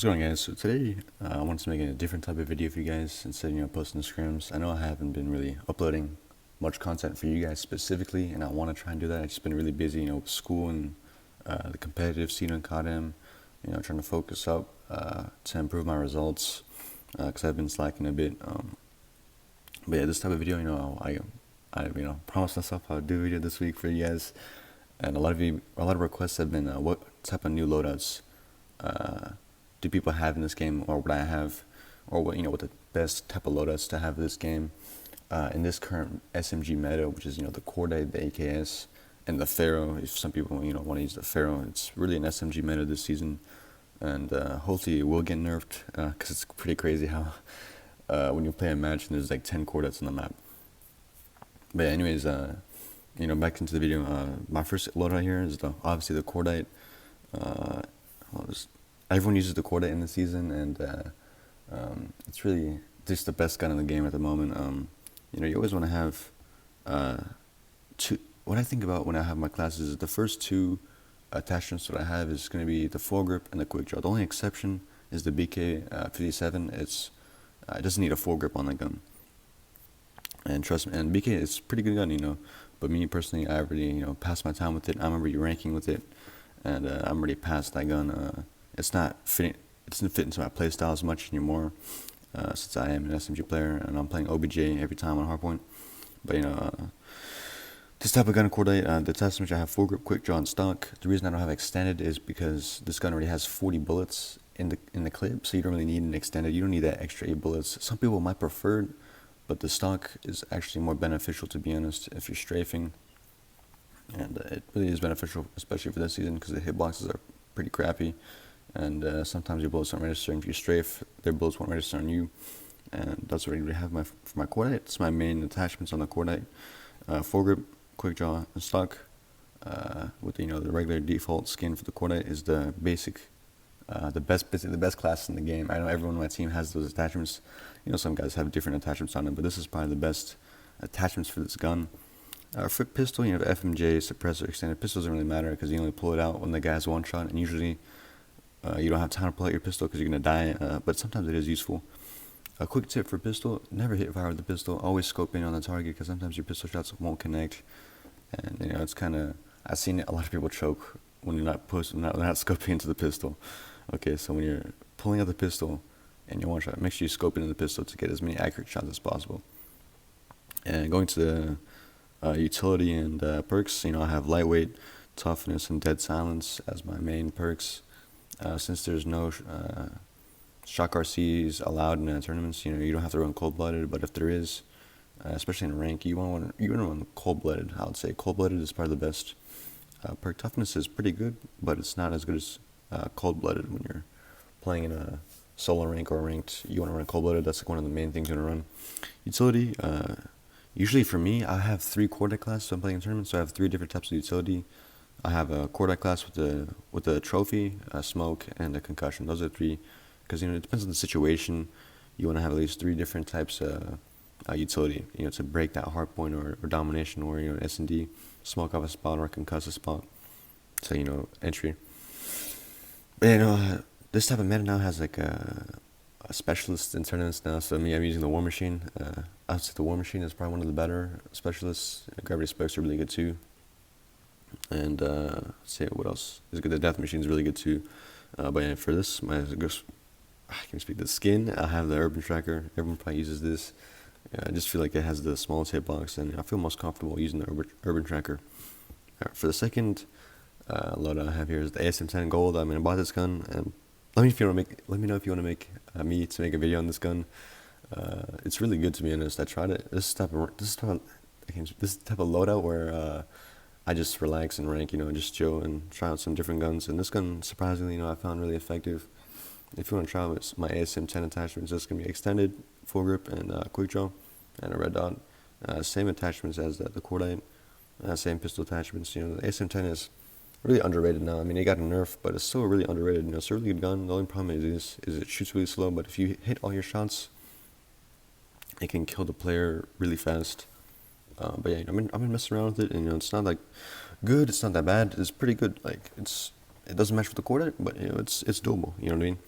What's going on, guys? So today I wanted to make a different type of video for you guys instead of posting scrims. I know I haven't been really uploading much content for you guys specifically, and I want to try and do that. I've just been really busy, with school and the competitive scene in CODM, trying to focus up to improve my results because I've been slacking a bit. But yeah, this type of video, I promised myself I would do a video this week for you guys, and a lot of requests have been what type of new loadouts do people have in this game, or what I have, or what the best type of loadouts to have this game in this current SMG meta, which is the Cordite, the AKS, and the Pharaoh. If some people want to use the Pharaoh, it's really an SMG meta this season, and hopefully it will get nerfed because it's pretty crazy how when you play a match and there's like 10 Cordites on the map. But anyways, back into the video. My first loadout here is obviously the Cordite. Everyone uses the Cordite in the season, and it's really just the best gun in the game at the moment. You always want to have two. What I think about when I have my classes is the first two attachments that I have is going to be the foregrip and the quick draw. The only exception is the BK57. It doesn't need a foregrip on that gun. And trust me, and BK is a pretty good gun, but me personally, I already, passed my time with it. I'm already ranking with it, and I'm already past that gun. It's not fitting. It doesn't fit into my playstyle as much anymore, since I am an SMG player and I'm playing OBJ every time on hardpoint. But this type of gun, Cordite, the attachment I have foregrip, quick draw, and stock. The reason I don't have extended is because this gun already has 40 bullets in the clip, so you don't really need an extended. You don't need that extra 8 bullets. Some people might prefer it, but the stock is actually more beneficial, to be honest, if you're strafing. And it really is beneficial, especially for this season, because the hitboxes are pretty crappy. And sometimes your bullets aren't registering. If you strafe, their bullets won't register on you. And that's what I really have for my Cordite. It's my main attachments on the Cordite. Foregrip, quick draw, and stock. With the regular default skin for the Cordite is the basic, the best class in the game. I know everyone on my team has those attachments. Some guys have different attachments on it, but this is probably the best attachments for this gun. For pistol, the FMJ, suppressor, extended pistol doesn't really matter because you only pull it out when the guy's one shot, and usually you don't have time to pull out your pistol because you're going to die, but sometimes it is useful. A quick tip for pistol: never hit fire with the pistol. Always scope in on the target because sometimes your pistol shots won't connect, and it's kind of, I've seen a lot of people choke when you're not scoping into the pistol. Okay, so when you're pulling out the pistol and you're one shot, make sure you scope into the pistol to get as many accurate shots as possible. And going to the utility and perks, I have lightweight, toughness, and dead silence as my main perks. Since there's no shock RCs allowed in tournaments, you don't have to run cold-blooded, but if there is, especially in rank, you want to run cold-blooded. I would say cold-blooded is probably the best. Perk toughness is pretty good, but it's not as good as cold-blooded. When you're playing in a solo rank or ranked, you want to run cold-blooded. That's like one of the main things you want to run. Utility, usually for me, I have 3 Cordite classes, so I'm playing in tournaments, so I have 3 different types of utility. I have a Cordite class with the trophy, smoke, and a concussion. Those are 3, because it depends on the situation. You want to have at least 3 different types of utility, to break that hard point or domination, or S&D, smoke off a spot or concuss a spot. So entry. But this type of meta now has like a specialist in tournaments now. So I'm using the War Machine. I would say the War Machine is probably one of the better specialists. Gravity Specs are really good too. And say what else is good? The Death Machine is really good too. But yeah, for this, I can speak the skin. I have the Urban Tracker. Everyone probably uses this. I just feel like it has the smallest hitbox, and I feel most comfortable using the Urban Tracker. For the second loadout I have here is the ASM-10 Gold. I bought this gun, and let me know if you want to make me to make a video on this gun. It's really good, to be honest. I tried it. This type of loadout where I just relax and rank, just chill and try out some different guns. And this gun, surprisingly, I found really effective. If you want to try out my ASM-10 attachments, it's going to be extended, foregrip, and quick draw, and a red dot. Same attachments as the Cordite, same pistol attachments. The ASM-10 is really underrated now. It got a nerf, but it's still really underrated. It's a really good gun. The only problem is it shoots really slow, but if you hit all your shots, it can kill the player really fast. But yeah, I've been messing around with it, and it's not like good. It's not that bad. It's pretty good. Like it's it doesn't match with the quarter, but it's doable. You know what I mean?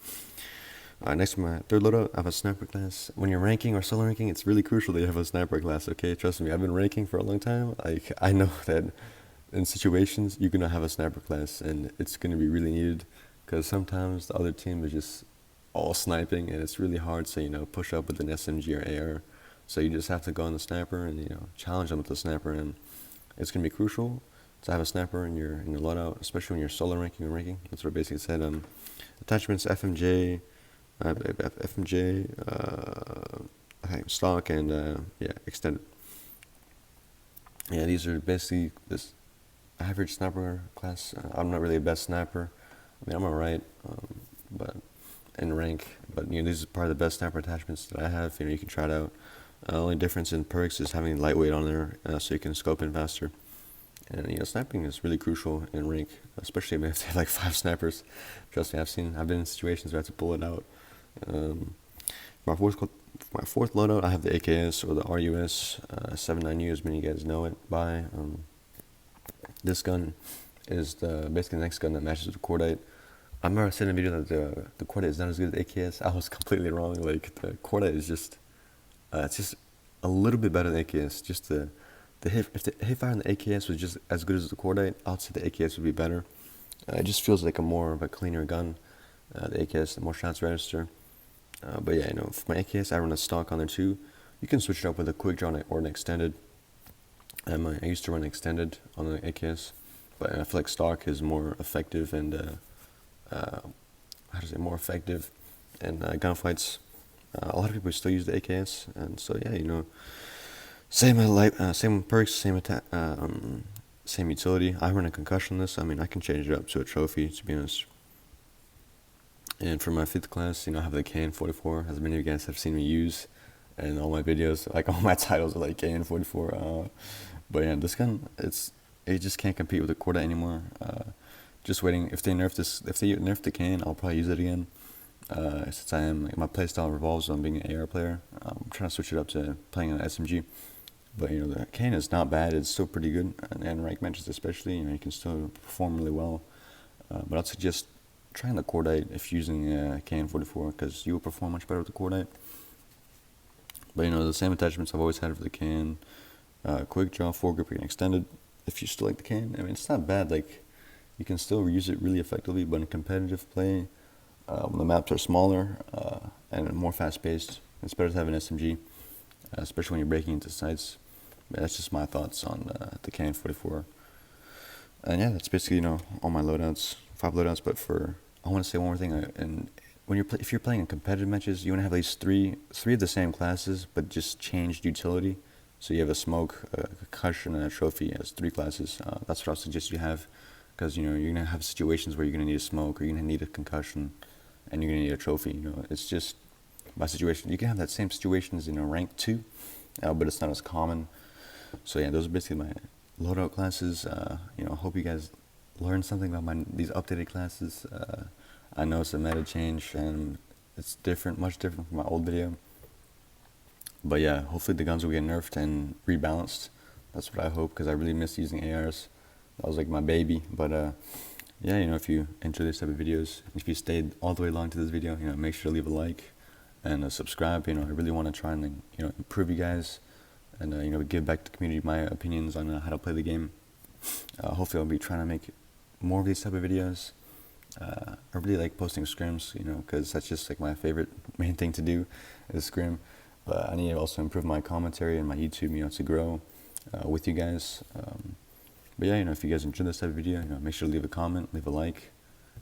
Next to my third loadout, I have a sniper class. When you're ranking or solo ranking, it's really crucial that you have a sniper class. Okay, trust me, I've been ranking for a long time. Like I know that in situations you're gonna have a sniper class, and it's gonna be really needed because sometimes the other team is just all sniping, and it's really hard to push up with an SMG or AR. So you just have to go on the sniper and challenge them with the sniper, and it's gonna be crucial to have a sniper in your loadout, especially when you're solo ranking or ranking. That's what I basically said. Attachments FMJ. FMJ, okay, stock, and yeah, extended. Yeah, these are basically this average sniper class. I'm not really a best sniper. I mean, I'm alright, but in rank. But these are probably the best sniper attachments that I have. You can try it out. Only difference in perks is having lightweight on there, so you can scope in faster. And sniping is really crucial in rank, especially if they have like 5 snipers. Trust me, I've been in situations where I have to pull it out. My fourth loadout, I have the AKS or the RUS 79U, as many of you guys know it by. This gun is basically the next gun that matches with the Cordite. I remember saying in a video that the Cordite is not as good as AKS. I was completely wrong. Like the Cordite is just, it's just a little bit better than AKS. Just the hip, if the hip fire in the AKS was just as good as the Cordite, I'd say the AKS would be better. It just feels like a more of a cleaner gun. The AKS, the more shots register. But yeah, for my AKS, I run a stock on there too. You can switch it up with a quick draw or an extended. I used to run extended on the AKS, but I feel like stock is more effective and more effective in gunfights. A lot of people still use the AKS, and so yeah, same perks, same utility. I run a concussionless. I mean, I can change it up to a trophy, to be honest. And for my 5th class, I have the KN44, as many of you guys have seen me use, and all my videos, like all my titles are like KN44. But yeah, this gun, it just can't compete with the Corda anymore. Just waiting. If they nerf the KN, I'll probably use it again. Since my playstyle revolves on being an AR player, I'm trying to switch it up to playing an SMG. But the KN is not bad. It's still pretty good, and rank matches especially. You can still perform really well. But I'd suggest trying the Cordite if using KN44, because you will perform much better with the Cordite. But the same attachments I've always had for the KN. Quick draw, foregrip, and extended. If you still like the KN, I mean, it's not bad. Like, you can still use it really effectively, but in competitive play, when the maps are smaller and more fast-paced, it's better to have an SMG, especially when you're breaking into sites. But that's just my thoughts on the KN44. And yeah, that's basically all my loadouts, 5 loadouts. But I want to say one more thing. And if you're playing in competitive matches, you want to have at least three of the same classes, but just changed utility. So you have a smoke, a concussion, and a trophy as 3 classes. That's what I suggest you have, because you're gonna have situations where you're gonna need a smoke, or you're gonna need a concussion, and you're gonna need a trophy. It's just by situation. You can have that same situations in a rank too, but it's not as common. So yeah, those are basically my loadout classes. I hope you guys learned something about these updated classes. I know it's a meta change, and it's different, much different from my old video. But yeah, hopefully the guns will get nerfed and rebalanced. That's what I hope, because I really miss using ARs. That was like my baby. But yeah, if you enjoy this type of videos, if you stayed all the way along to this video, make sure to leave a like and subscribe. I really want to try and improve you guys, and give back to the community my opinions on how to play the game. Hopefully I'll be trying to make more of these type of videos. I really like posting scrims, because that's just like my favorite main thing to do is scrim. But I need to also improve my commentary and my YouTube, to grow with you guys. But yeah, if you guys enjoyed this type of video, make sure to leave a comment, leave a like,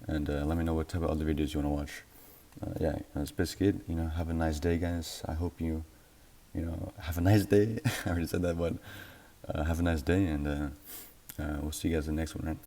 and let me know what type of other videos you want to watch. Yeah, that's basically it. Have a nice day, guys. I hope you have a nice day. I already said that, but have a nice day, and we'll see you guys in the next one, right?